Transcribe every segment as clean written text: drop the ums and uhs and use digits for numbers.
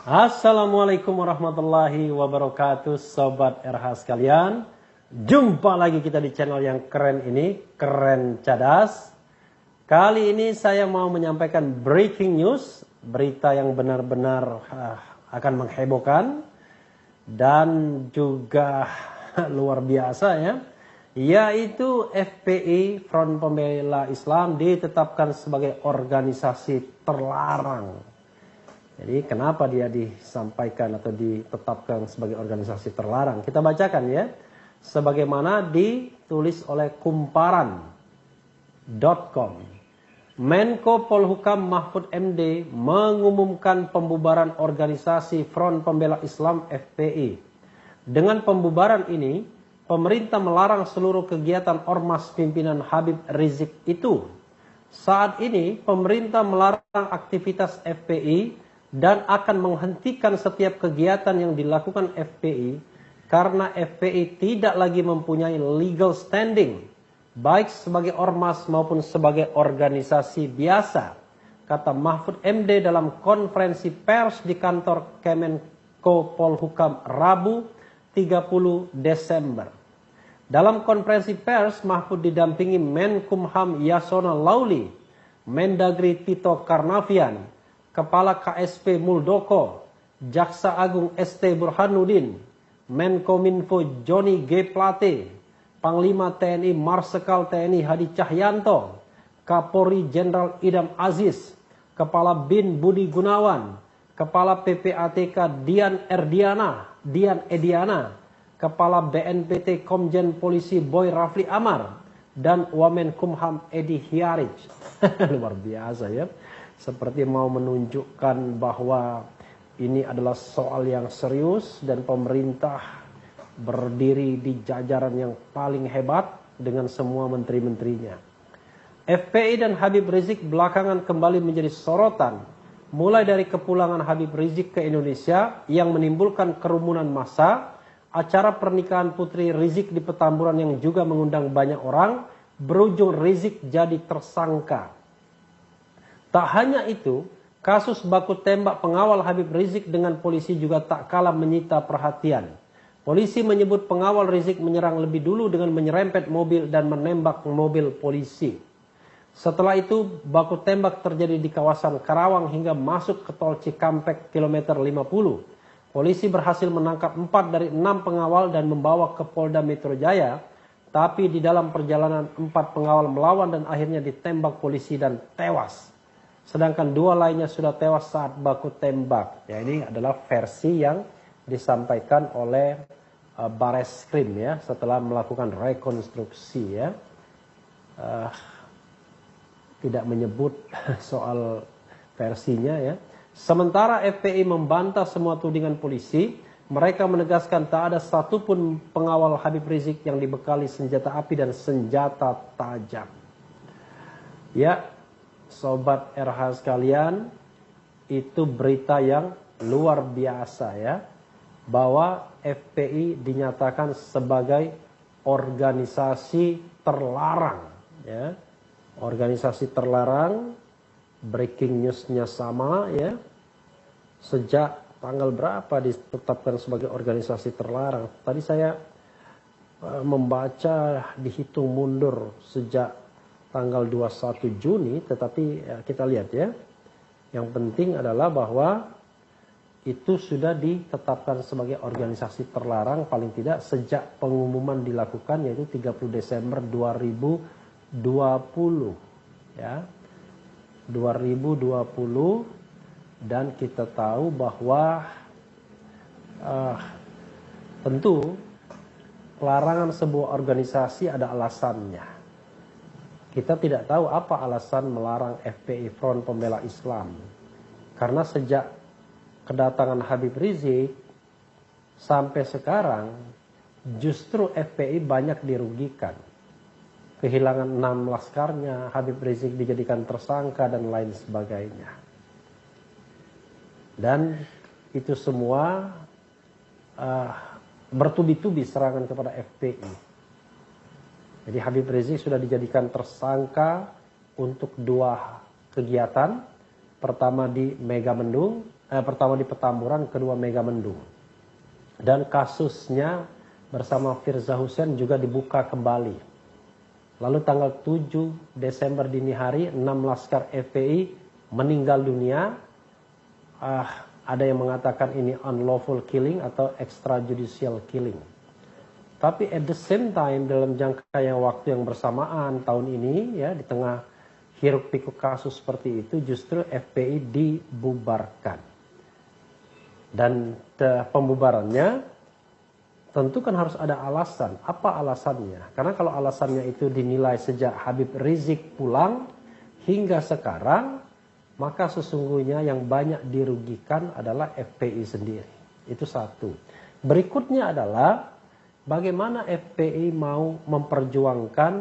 Assalamualaikum warahmatullahi wabarakatuh, Sobat RH sekalian. Jumpa lagi kita di channel yang keren ini, Keren Cadas. Kali ini saya mau menyampaikan breaking news, berita yang benar-benar akan menghebohkan dan juga luar biasa ya. Yaitu FPI, Front Pembela Islam, ditetapkan sebagai organisasi terlarang. Jadi kenapa dia disampaikan atau ditetapkan sebagai organisasi terlarang? Kita bacakan ya. Sebagaimana ditulis oleh kumparan.com. Menko Polhukam Mahfud MD mengumumkan pembubaran organisasi Front Pembela Islam FPI. Dengan pembubaran ini, pemerintah melarang seluruh kegiatan ormas pimpinan Habib Rizik itu. Saat ini, pemerintah melarang aktivitas FPI dan akan menghentikan setiap kegiatan yang dilakukan FPI karena FPI tidak lagi mempunyai legal standing, baik sebagai ormas maupun sebagai organisasi biasa, kata Mahfud MD dalam konferensi pers di kantor Kemenko Polhukam Rabu 30 Desember. Dalam konferensi pers, Mahfud didampingi Menkumham Yasona Lauli, Mendagri Tito Karnavian, Kepala KSP Muldoko, Jaksa Agung ST Burhanuddin, Menkominfo Joni G. Plate, Panglima TNI Marsikal TNI Hadi Cahyanto, Kapolri Jenderal Idam Aziz, Kepala BIN Budi Gunawan, Kepala PPATK Dian Ediana, Kepala BNPT Komjen Polisi Boy Rafli Amar, dan Wamenkumham Edi Hiarij. Luar biasa ya. Seperti mau menunjukkan bahwa ini adalah soal yang serius dan pemerintah berdiri di jajaran yang paling hebat dengan semua menteri-menterinya. FPI dan Habib Rizik belakangan kembali menjadi sorotan, mulai dari kepulangan Habib Rizik ke Indonesia yang menimbulkan kerumunan massa, acara pernikahan Putri Rizik di Petamburan yang juga mengundang banyak orang, berujung Rizik jadi tersangka. Tak hanya itu, kasus baku tembak pengawal Habib Rizik dengan polisi juga tak kalah menyita perhatian. Polisi menyebut pengawal Rizik menyerang lebih dulu dengan menyerempet mobil dan menembak mobil polisi. Setelah itu, baku tembak terjadi di kawasan Karawang hingga masuk ke tol Cikampek kilometer 50. Polisi berhasil menangkap 4 dari 6 pengawal dan membawa ke Polda Metro Jaya, tapi di dalam perjalanan 4 pengawal melawan dan akhirnya ditembak polisi dan tewas. Sedangkan 2 lainnya sudah tewas saat baku tembak. Ya, ini adalah versi yang disampaikan oleh Bareskrim ya setelah melakukan rekonstruksi ya. Tidak menyebut soal versinya ya. Sementara FPI membantah semua tudingan polisi, mereka menegaskan tak ada satupun pengawal Habib Rizik yang dibekali senjata api dan senjata tajam. Ya, Sobat RH sekalian, itu berita yang luar biasa ya, bahwa FPI dinyatakan sebagai organisasi terlarang ya. Organisasi terlarang, breaking newsnya sama ya. Sejak tanggal berapa ditetapkan sebagai organisasi terlarang? Tadi saya membaca dihitung mundur sejak tanggal 21 Juni, tetapi ya, kita lihat ya. Yang penting adalah bahwa itu sudah ditetapkan sebagai organisasi terlarang paling tidak sejak pengumuman dilakukan, yaitu 30 Desember 2020 ya. 2020, dan kita tahu bahwa tentu larangan sebuah organisasi ada alasannya. Kita tidak tahu apa alasan melarang FPI, Front Pembela Islam. Karena sejak kedatangan Habib Rizik sampai sekarang justru FPI banyak dirugikan. Kehilangan 6 laskarnya, Habib Rizik dijadikan tersangka dan lain sebagainya. Dan itu semua bertubi-tubi serangan kepada FPI. Jadi Habib Rizik sudah dijadikan tersangka untuk 2 kegiatan. pertama di Megamendung, pertama di Petamburan, kedua Megamendung. Dan kasusnya bersama Firza Hussein juga dibuka kembali. Lalu tanggal 7 Desember dini hari, 6 laskar FPI meninggal dunia. Ada yang mengatakan ini unlawful killing atau extrajudicial killing. Tapi at the same time, dalam jangka yang waktu yang bersamaan tahun ini, ya, di tengah hiruk pikuk kasus seperti itu, justru FPI dibubarkan. Dan pembubarannya tentu kan harus ada alasan. Apa alasannya? Karena kalau alasannya itu dinilai sejak Habib Rizik pulang hingga sekarang, maka sesungguhnya yang banyak dirugikan adalah FPI sendiri. Itu satu. Berikutnya adalah bagaimana FPI mau memperjuangkan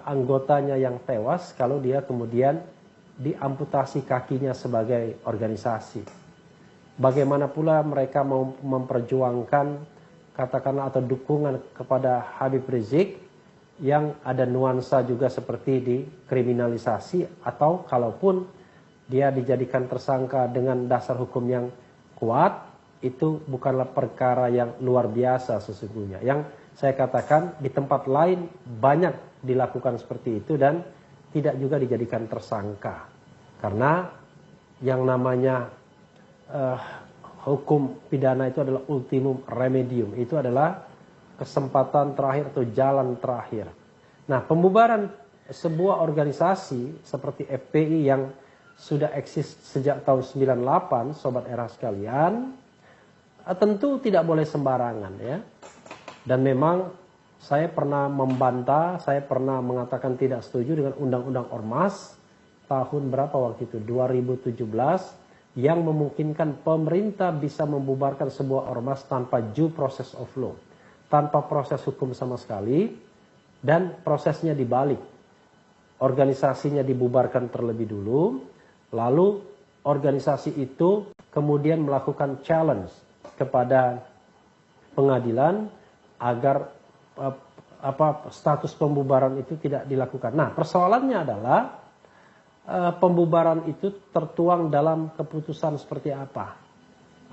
anggotanya yang tewas kalau dia kemudian diamputasi kakinya sebagai organisasi. Bagaimana pula mereka mau memperjuangkan katakanlah atau dukungan kepada Habib Rizik yang ada nuansa juga seperti dikriminalisasi, atau kalaupun dia dijadikan tersangka dengan dasar hukum yang kuat, itu bukanlah perkara yang luar biasa sesungguhnya. Yang saya katakan di tempat lain banyak dilakukan seperti itu dan tidak juga dijadikan tersangka. Karena yang namanya hukum pidana itu adalah ultimum remedium. Itu adalah kesempatan terakhir atau jalan terakhir. Nah, pembubaran sebuah organisasi seperti FPI yang sudah eksis sejak tahun 98, Sobat Era sekalian, tentu tidak boleh sembarangan, ya. Dan memang saya pernah membantah, saya pernah mengatakan tidak setuju dengan Undang-Undang Ormas tahun berapa waktu itu, 2017, yang memungkinkan pemerintah bisa membubarkan sebuah ormas tanpa due process of law, tanpa proses hukum sama sekali, dan prosesnya dibalik. Organisasinya dibubarkan terlebih dulu, lalu organisasi itu kemudian melakukan challenge kepada pengadilan agar status pembubaran itu tidak dilakukan. Nah, persoalannya adalah pembubaran itu tertuang dalam keputusan seperti apa?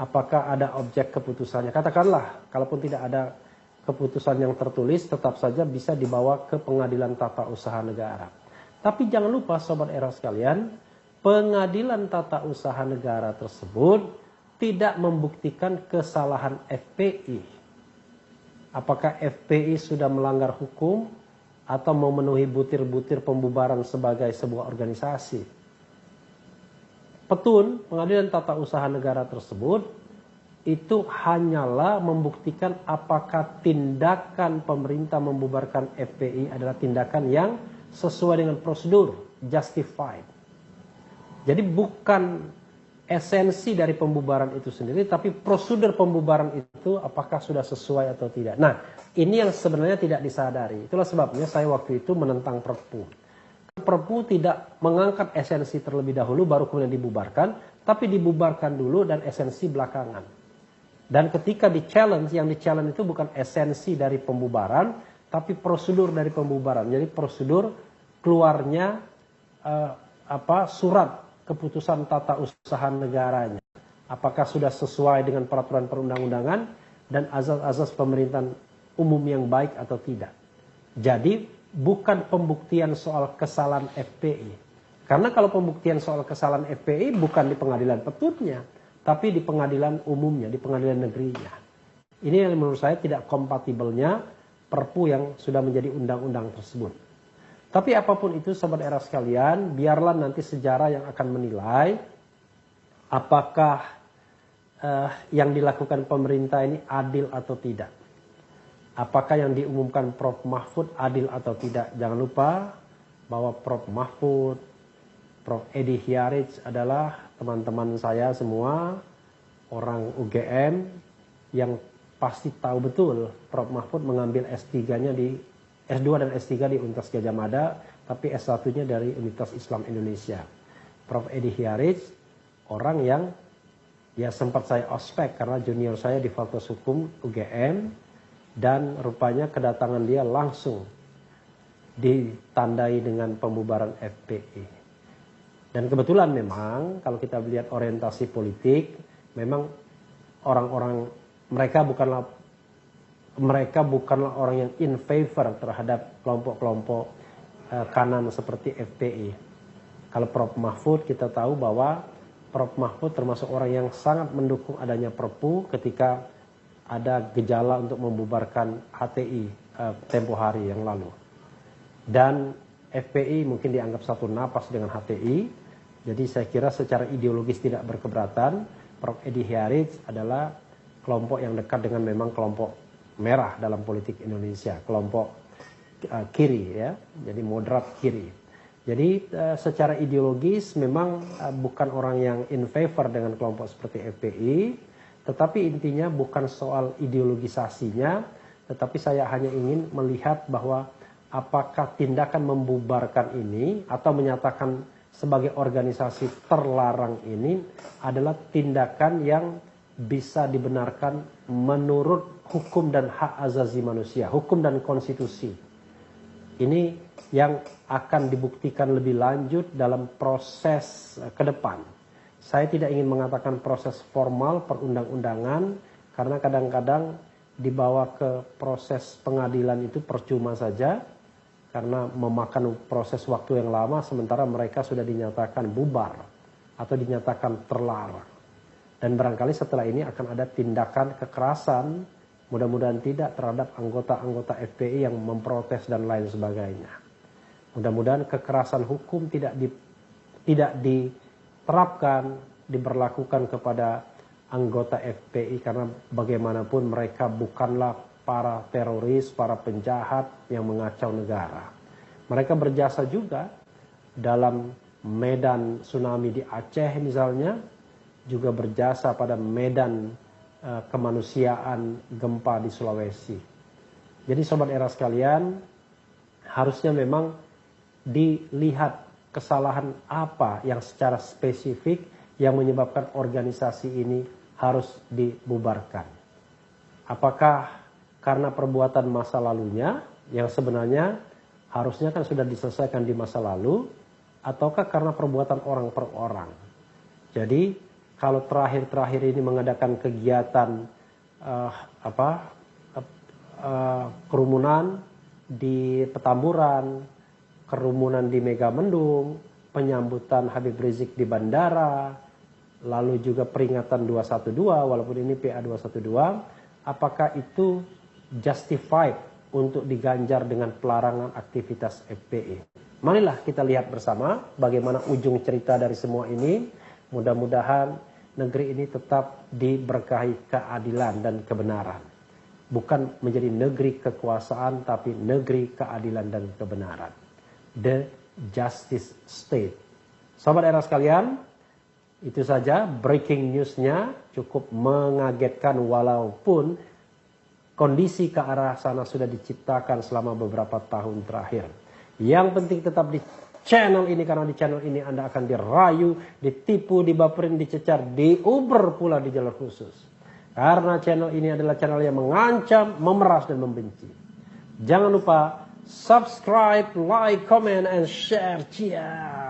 Apakah ada objek keputusannya? Katakanlah, kalaupun tidak ada keputusan yang tertulis, tetap saja bisa dibawa ke pengadilan tata usaha negara. Tapi jangan lupa Sobat Era sekalian, pengadilan tata usaha negara tersebut tidak membuktikan kesalahan FPI. Apakah FPI sudah melanggar hukum atau memenuhi butir-butir pembubaran sebagai sebuah organisasi. Petun pengadilan tata usaha negara tersebut itu hanyalah membuktikan apakah tindakan pemerintah membubarkan FPI adalah tindakan yang sesuai dengan prosedur, justified. Jadi bukan esensi dari pembubaran itu sendiri, tapi prosedur pembubaran itu apakah sudah sesuai atau tidak. Nah, ini yang sebenarnya tidak disadari. Itulah sebabnya saya waktu itu menentang Perpu. Perpu tidak mengangkat esensi terlebih dahulu baru kemudian dibubarkan, tapi dibubarkan dulu dan esensi belakangan. Dan ketika di-challenge, yang di-challenge itu bukan esensi dari pembubaran, tapi prosedur dari pembubaran. Jadi prosedur keluarnya surat keputusan tata usaha negaranya. Apakah sudah sesuai dengan peraturan perundang-undangan dan azas-azas pemerintahan umum yang baik atau tidak. Jadi bukan pembuktian soal kesalahan FPI. Karena kalau pembuktian soal kesalahan FPI bukan di pengadilan petunnya, tapi di pengadilan umumnya, di pengadilan negerinya. Ini yang menurut saya tidak kompatibelnya Perpu yang sudah menjadi undang-undang tersebut. Tapi apapun itu Sobat Era sekalian, biarlah nanti sejarah yang akan menilai apakah yang dilakukan pemerintah ini adil atau tidak. Apakah yang diumumkan Prof. Mahfud adil atau tidak. Jangan lupa bahwa Prof. Mahfud, Prof. Edi Hiarij adalah teman-teman saya semua, orang UGM yang pasti tahu betul Prof. Mahfud mengambil S3-nya S2 dan S3 di Universitas Gadjah Mada, tapi S1-nya dari Universitas Islam Indonesia. Prof. Edi Hiarij, orang yang ya sempat saya ospek karena junior saya di Fakultas Hukum UGM, dan rupanya kedatangan dia langsung ditandai dengan pembubaran FPI. Dan kebetulan memang kalau kita lihat orientasi politik, memang orang-orang mereka bukanlah orang yang in favor terhadap kelompok-kelompok kanan seperti FPI. Kalau Prof. Mahfud, kita tahu bahwa Prof. Mahfud termasuk orang yang sangat mendukung adanya Perpu ketika ada gejala untuk membubarkan HTI tempo hari yang lalu. Dan FPI mungkin dianggap satu napas dengan HTI, jadi saya kira secara ideologis tidak berkeberatan. Prof. Edi Hiaric adalah kelompok yang dekat dengan memang kelompok merah dalam politik Indonesia, kelompok kiri ya, jadi moderat kiri. Jadi secara ideologis memang bukan orang yang in favor dengan kelompok seperti FPI, tetapi intinya bukan soal ideologisasinya, tetapi saya hanya ingin melihat bahwa apakah tindakan membubarkan ini atau menyatakan sebagai organisasi terlarang ini adalah tindakan yang bisa dibenarkan menurut hukum dan hak asasi manusia, hukum dan konstitusi. Ini yang akan dibuktikan lebih lanjut dalam proses ke depan. Saya tidak ingin mengatakan proses formal perundang-undangan, karena kadang-kadang dibawa ke proses pengadilan itu percuma saja, karena memakan proses waktu yang lama sementara mereka sudah dinyatakan bubar atau dinyatakan terlarang. Dan barangkali setelah ini akan ada tindakan kekerasan, mudah-mudahan tidak, terhadap anggota-anggota FPI yang memprotes dan lain sebagainya. Mudah-mudahan kekerasan hukum tidak diterapkan, diberlakukan kepada anggota FPI, karena bagaimanapun mereka bukanlah para teroris, para penjahat yang mengacau negara. Mereka berjasa juga dalam medan tsunami di Aceh misalnya, juga berjasa pada medan kemanusiaan gempa di Sulawesi. Jadi sobat era sekalian, harusnya memang dilihat kesalahan apa yang secara spesifik yang menyebabkan organisasi ini harus dibubarkan. Apakah karena perbuatan masa lalunya yang sebenarnya harusnya kan sudah diselesaikan di masa lalu, ataukah karena perbuatan orang per orang. Jadi kalau terakhir-terakhir ini mengadakan kegiatan kerumunan di Petamburan, kerumunan di Megamendung, penyambutan Habib Rizik di bandara, lalu juga peringatan 212 walaupun ini PA 212, apakah itu justified untuk diganjar dengan pelarangan aktivitas FPI? Marilah kita lihat bersama bagaimana ujung cerita dari semua ini. Mudah-mudahan negeri ini tetap diberkahi keadilan dan kebenaran. Bukan menjadi negeri kekuasaan, tapi negeri keadilan dan kebenaran. The Justice State. Sobat era sekalian, itu saja breaking news-nya, cukup mengagetkan walaupun kondisi ke arah sana sudah diciptakan selama beberapa tahun terakhir. Yang penting tetap di channel ini, karena di channel ini Anda akan dirayu, ditipu, dibaperin, dicecar, diuber pula di jalur khusus. Karena channel ini adalah channel yang mengancam, memeras, dan membenci. Jangan lupa subscribe, like, comment, and share. Ciao.